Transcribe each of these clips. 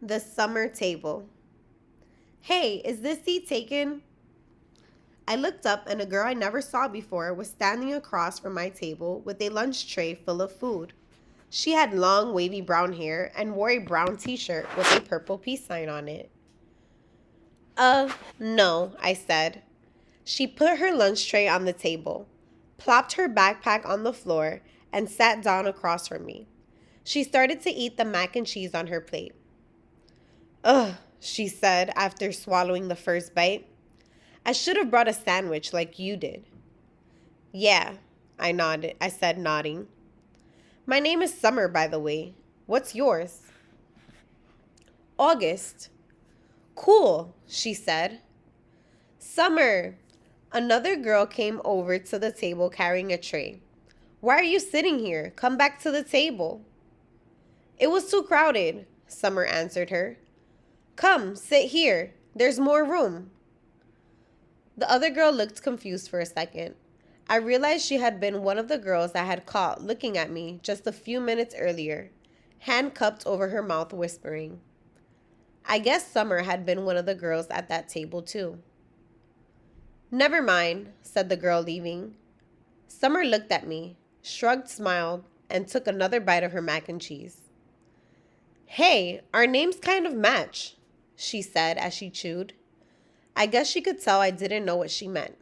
The summer table. Hey, is this seat taken? I looked up and a girl I never saw before was standing across from my table with a lunch tray full of food. She had long, wavy brown hair and wore a brown t shirt with a purple peace sign on it. No, I said. She put her lunch tray on the table, plopped her backpack on the floor, and sat down across from me. She started to eat the mac and cheese on her plate. Ugh, she said after swallowing the first bite. I should have brought a sandwich like you did. Yeah, I said, nodding. My name is Summer, by the way. What's yours? August. Cool, she said. Summer. Another girl came over to the table carrying a tray. Why are you sitting here? Come back to the table. It was too crowded, Summer answered her. Come, sit here. There's more room. The other girl looked confused for a second. I realized she had been one of the girls I had caught looking at me just a few minutes earlier, hand cupped over her mouth, whispering. I guess Summer had been one of the girls at that table, too. Never mind, said the girl, leaving. Summer looked at me, shrugged, smiled, and took another bite of her mac and cheese. Hey, our names kind of match, she said as she chewed. I guess she could tell I didn't know what she meant.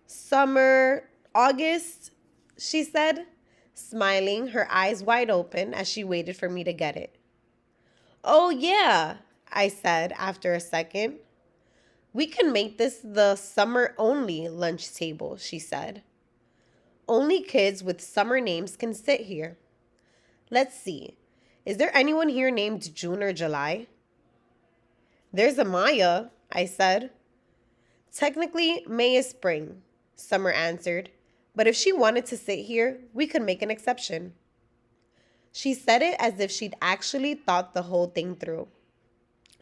Summer, August, she said, smiling, her eyes wide open as she waited for me to get it. Oh, yeah, I said after a second. We can make this the summer-only lunch table, she said. Only kids with summer names can sit here. Let's see. Is there anyone here named June or July? There's Amaya, I said. Technically, May is spring, Summer answered. But if she wanted to sit here, we could make an exception. She said it as if she'd actually thought the whole thing through.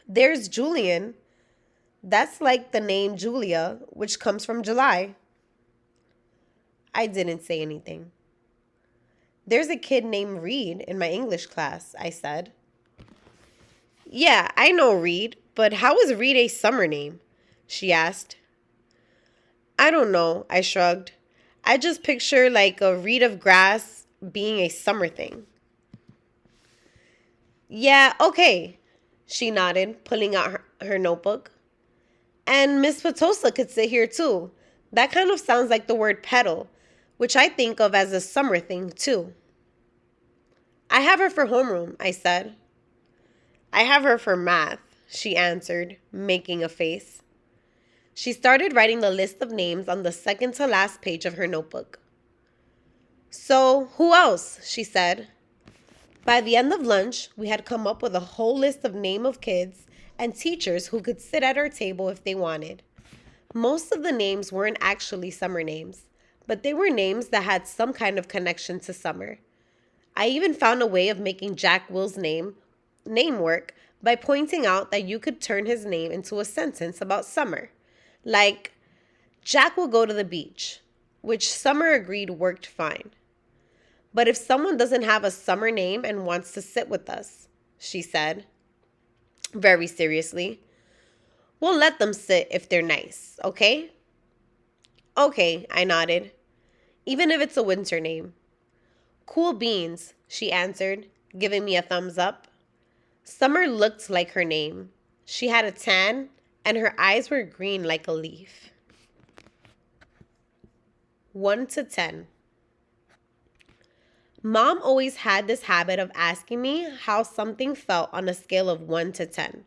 There's Julian. That's like the name Julia, which comes from July. I didn't say anything. There's a kid named Reed in my English class, I said. Yeah, I know Reed, but how is Reed a summer name? She asked. I don't know, I shrugged. I just picture like a reed of grass being a summer thing. Yeah, okay, she nodded, pulling out her notebook. And Miss Patosa could sit here too. That kind of sounds like the word petal, which I think of as a summer thing too. I have her for homeroom, I said. I have her for math, she answered, making a face. She started writing the list of names on the second to last page of her notebook. So, who else? She said. By the end of lunch, we had come up with a whole list of names of kids and teachers who could sit at our table if they wanted. Most of the names weren't actually summer names, but they were names that had some kind of connection to summer. I even found a way of making Jack Will's name work by pointing out that you could turn his name into a sentence about summer. Like, Jack will go to the beach, which Summer agreed worked fine. But if someone doesn't have a summer name and wants to sit with us, she said, very seriously, we'll let them sit if they're nice, okay? Okay, I nodded, even if it's a winter name. Cool beans, she answered, giving me a thumbs up. Summer looked like her name. She had a tan, and her eyes were green like a leaf. 1 to 10. Mom always had this habit of asking me how something felt on a scale of 1 to 10.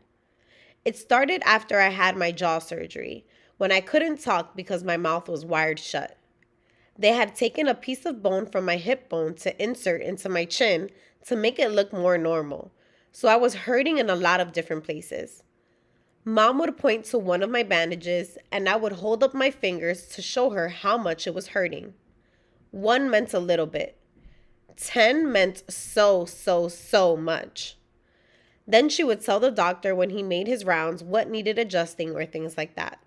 It started after I had my jaw surgery, when I couldn't talk because my mouth was wired shut. They had taken a piece of bone from my hip bone to insert into my chin to make it look more normal, so I was hurting in a lot of different places. Mom would point to one of my bandages, and I would hold up my fingers to show her how much it was hurting. 1 meant a little bit. 10 meant so much. Then she would tell the doctor when he made his rounds what needed adjusting or things like that.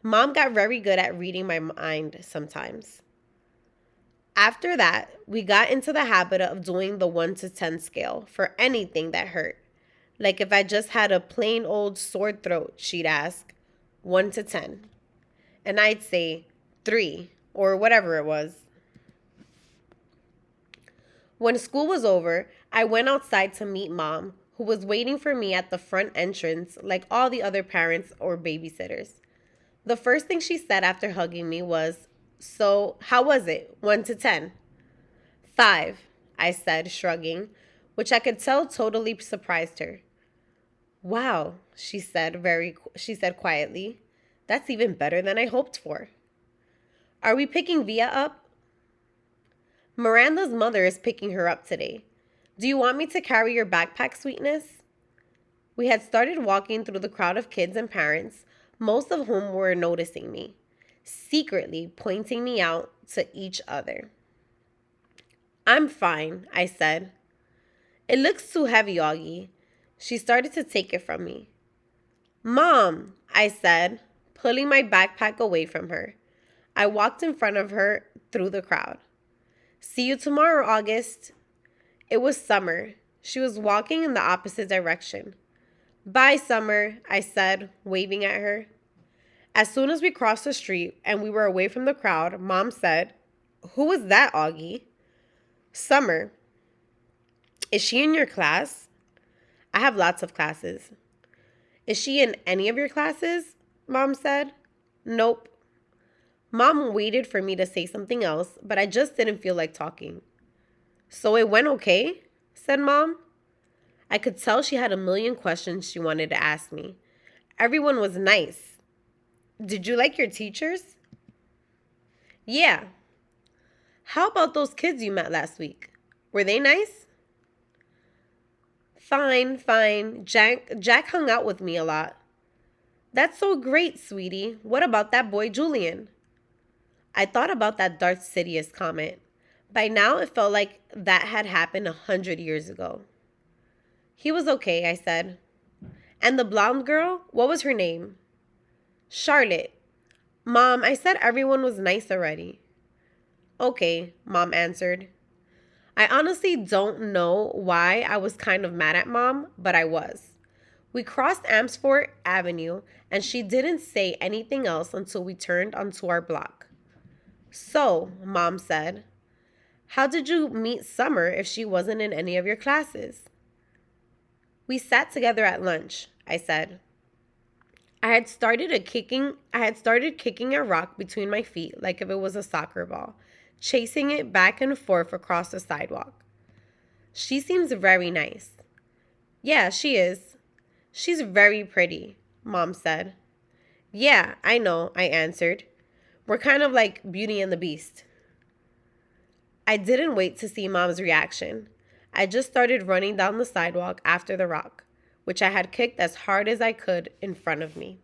Mom got very good at reading my mind sometimes. After that, we got into the habit of doing the 1 to 10 scale for anything that hurt. Like if I just had a plain old sore throat, she'd ask. 1 to 10. And I'd say 3, or whatever it was. When school was over, I went outside to meet Mom, who was waiting for me at the front entrance like all the other parents or babysitters. The first thing she said after hugging me was, "So, how was it? 1 to 10? 5, I said, shrugging, which I could tell totally surprised her. "Wow," she said quietly. "That's even better than I hoped for." "Are we picking Via up?" "Miranda's mother is picking her up today. Do you want me to carry your backpack, sweetness?" We had started walking through the crowd of kids and parents, most of whom were noticing me, secretly pointing me out to each other. "I'm fine," I said. "It looks too heavy, Augie." She started to take it from me. "Mom," I said, pulling my backpack away from her. I walked in front of her through the crowd. "See you tomorrow, August." It was Summer. She was walking in the opposite direction. "Bye, Summer," I said, waving at her. As soon as we crossed the street and we were away from the crowd, Mom said, "Who was that, Augie?" "Summer." "Is she in your class?" "I have lots of classes." "Is she in any of your classes?" Mom said. "Nope." Mom waited for me to say something else, but I just didn't feel like talking. "So it went okay?" said Mom. I could tell she had a million questions she wanted to ask me. Everyone was nice. "Did you like your teachers?" "Yeah." "How about those kids you met last week? Were they nice?" Fine. Jack hung out with me a lot." "That's so great, sweetie. What about that boy, Julian?" I thought about that Darth Sidious comment. By now, it felt like that had happened 100 years ago. "He was okay," I said. "And the blonde girl, what was her name?" "Charlotte." "Mom, I said everyone was nice already." "Okay," Mom answered. I honestly don't know why I was kind of mad at Mom, but I was. We crossed Amsfort Avenue, and she didn't say anything else until we turned onto our block. "So," Mom said, "how did you meet Summer if she wasn't in any of your classes?" "We sat together at lunch," I said. I had started kicking a rock between my feet like if it was a soccer ball, chasing it back and forth across the sidewalk. "She seems very nice." "Yeah, she is." "She's very pretty," Mom said. "Yeah, I know," I answered. "We're kind of like Beauty and the Beast." I didn't wait to see Mom's reaction. I just started running down the sidewalk after the rock, which I had kicked as hard as I could in front of me.